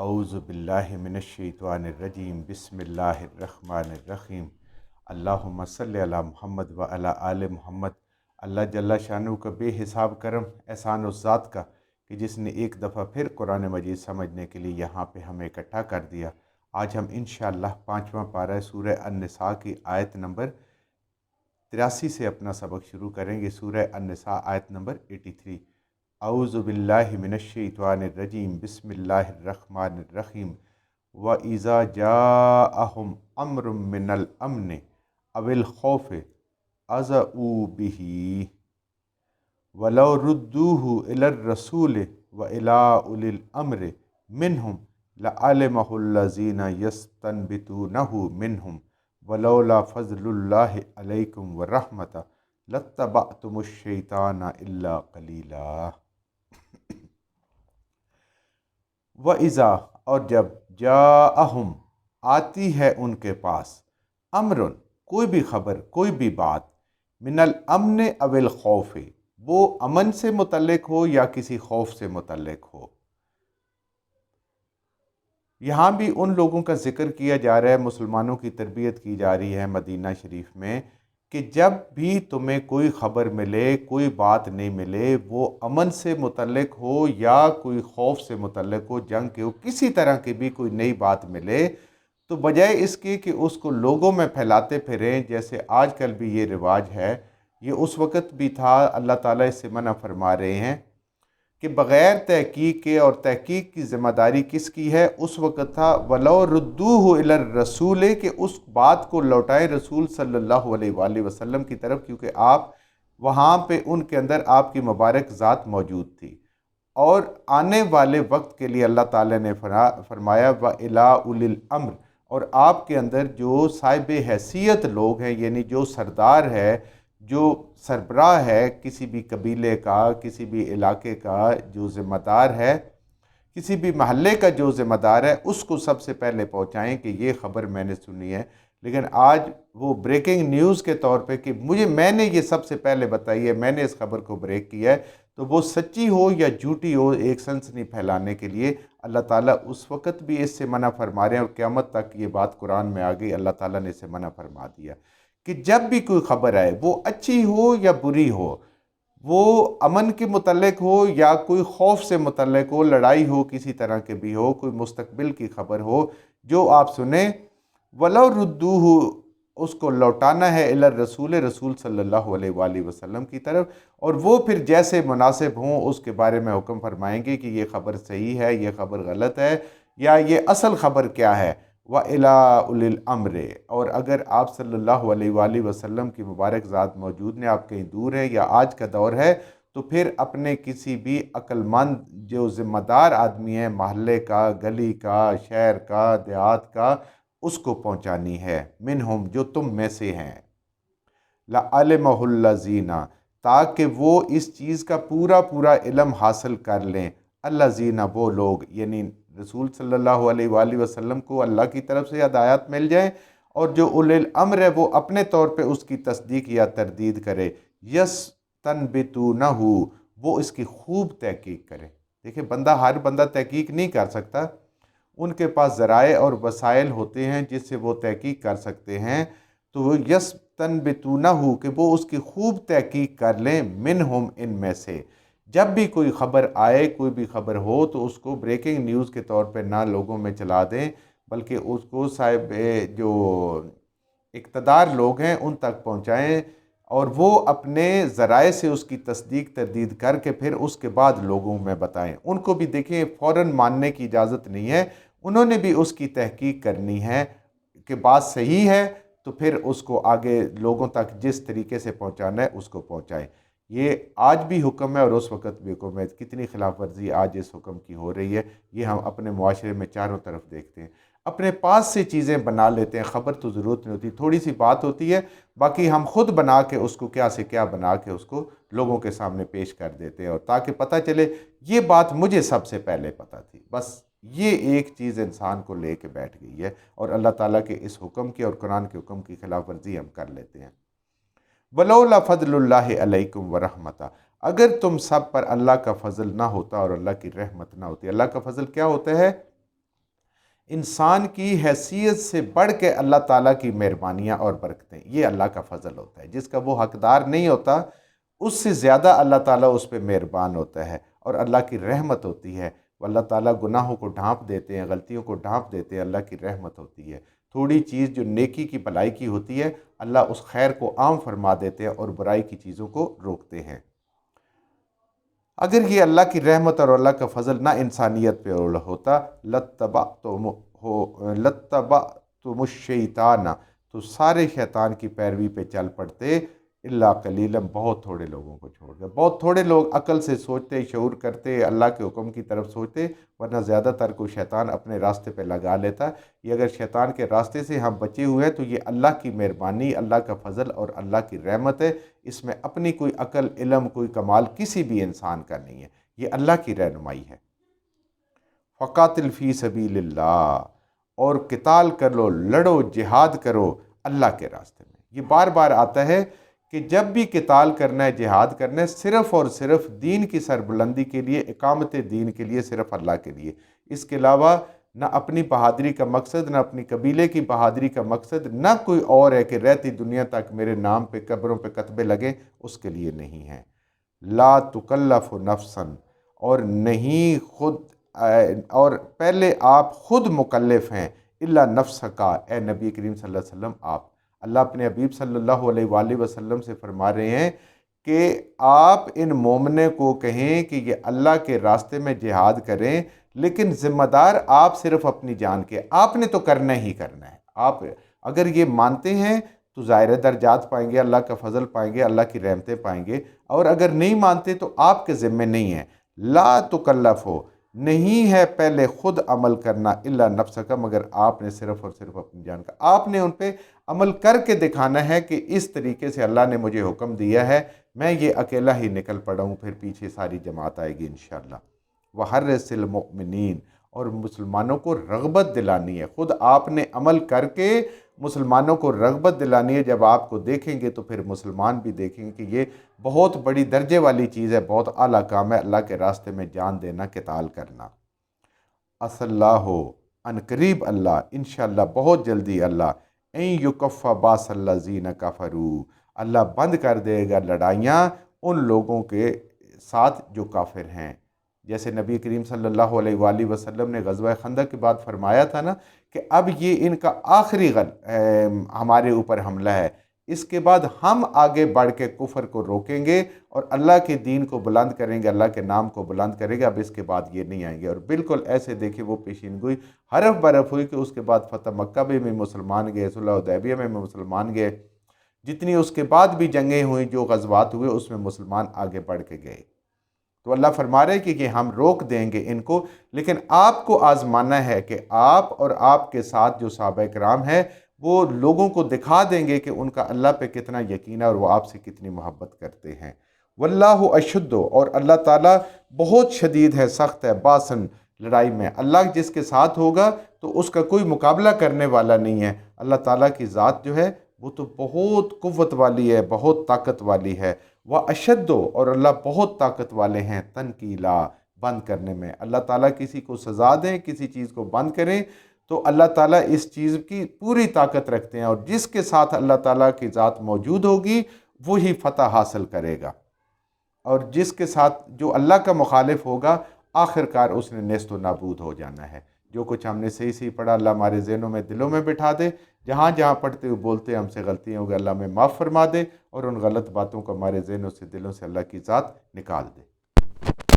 اعوذ باللہ من الشیطان الرجیم بسم اللہ الرحمن الرحیم اللہم صلی علی محمد و علی آل محمد۔ اللہ جل شانہ کا بے حساب کرم احسان اس ذات کا کہ جس نے ایک دفعہ پھر قرآن مجید سمجھنے کے لیے یہاں پہ ہمیں اکٹھا کر دیا۔ آج ہم انشاءاللہ 5واں پارہ سورہ النساء کی آیت نمبر 83 سے اپنا سبق شروع کریں گے۔ سورہ النساء آیت نمبر 83۔ اعوذ باللہ من الشیطان الرجیم بسم اللہ الرحمن الرحیم وَإِذَا جَاءَهُمْ أَمْرٌ مِّنَ الْأَمْنِ أَوِ الْخَوْفِ أَذَاعُوا بِهِ وَلَوْ رُدُّوهُ إِلَى الرَّسُولِ وَإِلَى أُولِي الْأَمْرِ مِنْهُمْ لَعَلِمَهُ الَّذِينَ يَسْتَنبِطُونَهُ مِنْهُمْ وَلَوْلَا فَضْلُ اللَّهِ عَلَيْكُمْ وَرَحْمَتُهُ لَاتَّبَعْتُمُ الشَّيْطَانَ إِلَّا قَلِيلًا۔ وَإِذَا اور جب جاءہم آتی ہے ان کے پاس، امرن کوئی بھی خبر، کوئی بھی بات، من الامن او الخوف وہ امن سے متعلق ہو یا کسی خوف سے متعلق ہو۔ یہاں بھی ان لوگوں کا ذکر کیا جا رہا ہے، مسلمانوں کی تربیت کی جا رہی ہے مدینہ شریف میں، کہ جب بھی تمہیں کوئی خبر ملے، کوئی بات نہیں ملے، وہ امن سے متعلق ہو یا کوئی خوف سے متعلق ہو، جنگ کے ہو، کسی طرح کی بھی کوئی نئی بات ملے تو بجائے اس کے کہ اس کو لوگوں میں پھیلاتے پھریں، جیسے آج کل بھی یہ رواج ہے، یہ اس وقت بھی تھا، اللہ تعالیٰ اس سے منع فرما رہے ہیں کہ بغیر تحقیق کے، اور تحقیق کی ذمہ داری کس کی ہے؟ اس وقت تھا وَلَوْ رُدُّوهُ إِلَى الرَّسُولِ کہ اس بات کو لوٹائیں رسول صلی اللہ علیہ وآلہ وسلم کی طرف، کیونکہ آپ وہاں پہ ان کے اندر آپ کی مبارک ذات موجود تھی، اور آنے والے وقت کے لیے اللہ تعالیٰ نے فرمایا وَإِلَىٰ أُولِي الْأَمْرِ اور آپ کے اندر جو صاحب حیثیت لوگ ہیں، یعنی جو سردار ہے، جو سربراہ ہے کسی بھی قبیلے کا، کسی بھی علاقے کا جو ذمہ دار ہے، کسی بھی محلے کا جو ذمہ دار ہے، اس کو سب سے پہلے پہنچائیں کہ یہ خبر میں نے سنی ہے۔ لیکن آج وہ بریکنگ نیوز کے طور پہ کہ میں نے یہ سب سے پہلے بتائی ہے، میں نے اس خبر کو بریک کیا ہے، تو وہ سچی ہو یا جھوٹی ہو، ایک سنسنی پھیلانے کے لیے اللہ تعالیٰ اس وقت بھی اس سے منع فرما رہے ہیں، اور قیامت تک یہ بات قرآن میں آ گئی، اللہ تعالیٰ نے اسے منع فرما دیا کہ جب بھی کوئی خبر آئے، وہ اچھی ہو یا بری ہو، وہ امن کے متعلق ہو یا کوئی خوف سے متعلق ہو، لڑائی ہو کسی طرح کے بھی ہو، کوئی مستقبل کی خبر ہو، جو آپ سنیں وَلَوْ رُدُّوهُ اس کو لوٹانا ہے الی الرسول رسول صلی اللہ علیہ وآلہ وسلم کی طرف، اور وہ پھر جیسے مناسب ہوں اس کے بارے میں حکم فرمائیں گے کہ یہ خبر صحیح ہے، یہ خبر غلط ہے، یا یہ اصل خبر کیا ہے۔ وَإِلَىٰ أُولِي الْأَمْرِ اور اگر آپ صلی اللہ علیہ وآلہ وسلم کی مبارک ذات موجود ہیں، آپ کہیں دور ہیں یا آج کا دور ہے، تو پھر اپنے کسی بھی عقل مند جو ذمہ دار آدمی ہے، محلے کا، گلی کا، شہر کا، دیہات کا، اس کو پہنچانی ہے، منہم جو تم میں سے ہیں، لَعَلِمَهُ الَّذِينَ تاکہ وہ اس چیز کا پورا پورا علم حاصل کر لیں، الَّذِينَ وہ لوگ، یعنی رسول صلی اللہ علیہ وآلہ وسلم کو اللہ کی طرف سے ہدایات مل جائیں، اور جو اولی الامر ہے وہ اپنے طور پہ اس کی تصدیق یا تردید کرے، یستنبطونہ وہ اس کی خوب تحقیق کرے۔ دیکھیں ہر بندہ تحقیق نہیں کر سکتا، ان کے پاس ذرائع اور وسائل ہوتے ہیں جس سے وہ تحقیق کر سکتے ہیں، تو وہ یستنبطونہ کہ وہ اس کی خوب تحقیق کر لیں، منہم ان میں سے۔ جب بھی کوئی خبر آئے، کوئی بھی خبر ہو، تو اس کو بریکنگ نیوز کے طور پہ نہ لوگوں میں چلا دیں، بلکہ اس کو صاحب جو اقتدار لوگ ہیں ان تک پہنچائیں، اور وہ اپنے ذرائع سے اس کی تصدیق تردید کر کے پھر اس کے بعد لوگوں میں بتائیں۔ ان کو بھی دیکھیں فوراً ماننے کی اجازت نہیں ہے، انہوں نے بھی اس کی تحقیق کرنی ہے کہ بات صحیح ہے، تو پھر اس کو آگے لوگوں تک جس طریقے سے پہنچانا ہے اس کو پہنچائیں۔ یہ آج بھی حکم ہے اور اس وقت بھی حکم ہے۔ کتنی خلاف ورزی آج اس حکم کی ہو رہی ہے، یہ ہم اپنے معاشرے میں چاروں طرف دیکھتے ہیں۔ اپنے پاس سے چیزیں بنا لیتے ہیں، خبر تو ضرورت نہیں ہوتی، تھوڑی سی بات ہوتی ہے، باقی ہم خود بنا کے اس کو کیا سے کیا بنا کے اس کو لوگوں کے سامنے پیش کر دیتے ہیں، اور تاکہ پتہ چلے یہ بات مجھے سب سے پہلے پتہ تھی۔ بس یہ ایک چیز انسان کو لے کے بیٹھ گئی ہے، اور اللہ تعالیٰ کے اس حکم کی اور قرآن کے حکم کی خلاف ورزی ہم کر لیتے ہیں۔ وَلَوْلَا فَضْلُ اللَّهِ عَلَيْكُمْ وَرَحْمَتُهُ اگر تم سب پر اللہ کا فضل نہ ہوتا اور اللہ کی رحمت نہ ہوتی۔ اللہ کا فضل کیا ہوتا ہے؟ انسان کی حیثیت سے بڑھ کے اللہ تعالیٰ کی مہربانیاں اور برکتیں، یہ اللہ کا فضل ہوتا ہے۔ جس کا وہ حقدار نہیں ہوتا اس سے زیادہ اللہ تعالیٰ اس پہ مہربان ہوتا ہے، اور اللہ کی رحمت ہوتی ہے۔ وہ اللہ تعالیٰ گناہوں کو ڈھانپ دیتے ہیں، غلطیوں کو ڈھانپ دیتے ہیں، اللہ کی رحمت ہوتی ہے۔ تھوڑی چیز جو نیکی کی بھلائی کی ہوتی ہے، اللہ اس خیر کو عام فرما دیتے ہیں اور برائی کی چیزوں کو روکتے ہیں۔ اگر یہ اللہ کی رحمت اور اللہ کا فضل نہ انسانیت پہ ہوتا، لَاتَّبَعْتُمُ الشَّیْطَانَ، تو سارے شیطان کی پیروی پہ چل پڑتے، الا قلیلا، بہت تھوڑے لوگوں کو چھوڑ کر۔ بہت تھوڑے لوگ عقل سے سوچتے، شعور کرتے، اللہ کے حکم کی طرف سوچتے، ورنہ زیادہ تر کو شیطان اپنے راستے پہ لگا لیتا۔ یہ اگر شیطان کے راستے سے ہم بچے ہوئے ہیں تو یہ اللہ کی مہربانی، اللہ کا فضل اور اللہ کی رحمت ہے۔ اس میں اپنی کوئی عقل، علم، کوئی کمال کسی بھی انسان کا نہیں ہے، یہ اللہ کی رہنمائی ہے۔ فقاتل فی سبیل اللہ، اور قتال کر لو، لڑو، جہاد کرو اللہ کے راستے میں۔ یہ بار بار آتا ہے کہ جب بھی قتال کرنا ہے، جہاد کرنا ہے، صرف اور صرف دین کی سربلندی کے لیے، اقامت دین کے لیے، صرف اللہ کے لیے۔ اس کے علاوہ نہ اپنی بہادری کا مقصد، نہ اپنی قبیلے کی بہادری کا مقصد، نہ کوئی اور ہے کہ رہتی دنیا تک میرے نام پہ قبروں پہ کتبے لگیں، اس کے لیے نہیں ہے۔ لا تکلف نفسا، اور نہیں خود، اور پہلے آپ خود مکلف ہیں، الا نفس کا، اے نبی کریم صلی اللہ علیہ وسلم آپ۔ اللہ اپنے حبیب صلی اللہ علیہ وآلہ وسلم سے فرما رہے ہیں کہ آپ ان مومنے کو کہیں کہ یہ اللہ کے راستے میں جہاد کریں، لیکن ذمہ دار آپ صرف اپنی جان کے، آپ نے تو کرنا ہی کرنا ہے۔ آپ اگر یہ مانتے ہیں تو ظاہر درجات پائیں گے، اللہ کا فضل پائیں گے، اللہ کی رحمتیں پائیں گے، اور اگر نہیں مانتے تو آپ کے ذمے نہیں ہیں۔ لا تکلف ہو، نہیں ہے پہلے خود عمل کرنا، الا نفس کا، مگر آپ نے صرف اور صرف اپنی جان کا، آپ نے ان پہ عمل کر کے دکھانا ہے کہ اس طریقے سے اللہ نے مجھے حکم دیا ہے، میں یہ اکیلا ہی نکل پڑا ہوں، پھر پیچھے ساری جماعت آئے گی انشاءاللہ۔ وَحَرِّصِ الْمُؤْمِنِينَ، اور مسلمانوں کو رغبت دلانی ہے، خود آپ نے عمل کر کے مسلمانوں کو رغبت دلانی ہے۔ جب آپ کو دیکھیں گے تو پھر مسلمان بھی دیکھیں گے کہ یہ بہت بڑی درجے والی چیز ہے، بہت اعلیٰ کام ہے، اللہ کے راستے میں جان دینا، قتال کرنا۔ عَسَى اللَّهُ، ان قریب اللہ، انشاءاللہ بہت جلدی اللہ، اَن يُكَفَّ بَأْسَ الَّذِينَ كَفَرُوا، اللہ بند کر دے گا لڑائیاں ان لوگوں کے ساتھ جو کافر ہیں۔ جیسے نبی کریم صلی اللہ علیہ وآلہ وسلم نے غزوہ خندق کے بعد فرمایا تھا نا کہ اب یہ ان کا آخری ہمارے اوپر حملہ ہے، اس کے بعد ہم آگے بڑھ کے کفر کو روکیں گے اور اللہ کے دین کو بلند کریں گے، اللہ کے نام کو بلند کریں گے، اب اس کے بعد یہ نہیں آئیں گے۔ اور بالکل ایسے دیکھیں وہ پیشین گوئی حرف برف ہوئی کہ اس کے بعد فتح مکہ میں مسلمان گئے، صلح حدیبیہ میں مسلمان گئے، جتنی اس کے بعد بھی جنگیں ہوئیں، جو غزوات ہوئے، اس میں مسلمان آگے بڑھ کے گئے۔ تو اللہ فرما رہے کہ ہم روک دیں گے ان کو، لیکن آپ کو آزمانا ہے کہ آپ اور آپ کے ساتھ جو صحابہ کرام ہیں وہ لوگوں کو دکھا دیں گے کہ ان کا اللہ پہ کتنا یقین ہے اور وہ آپ سے کتنی محبت کرتے ہیں۔ واللہ اشد، اور اللہ تعالیٰ بہت شدید ہے، سخت ہے، باسن، لڑائی میں۔ اللہ جس کے ساتھ ہوگا تو اس کا کوئی مقابلہ کرنے والا نہیں ہے۔ اللہ تعالیٰ کی ذات جو ہے وہ تو بہت قوت والی ہے، بہت طاقت والی ہے۔ وَأَشَدُّ، اور اللہ بہت طاقت والے ہیں، تنکیلا، بند کرنے میں۔ اللہ تعالیٰ کسی کو سزا دیں، کسی چیز کو بند کریں تو اللہ تعالیٰ اس چیز کی پوری طاقت رکھتے ہیں، اور جس کے ساتھ اللہ تعالیٰ کی ذات موجود ہوگی وہی فتح حاصل کرے گا، اور جس کے ساتھ جو اللہ کا مخالف ہوگا آخر کار اس نے نیست و نابود ہو جانا ہے۔ جو کچھ ہم نے صحیح پڑھا اللہ ہمارے ذہنوں میں، دلوں میں بٹھا دے، جہاں جہاں پڑھتے ہوئے بولتے ہم سے غلطیاں ہو گئی اللہ میں معاف فرما دے، اور ان غلط باتوں کو ہمارے ذہنوں سے، دلوں سے اللہ کی ذات نکال دے۔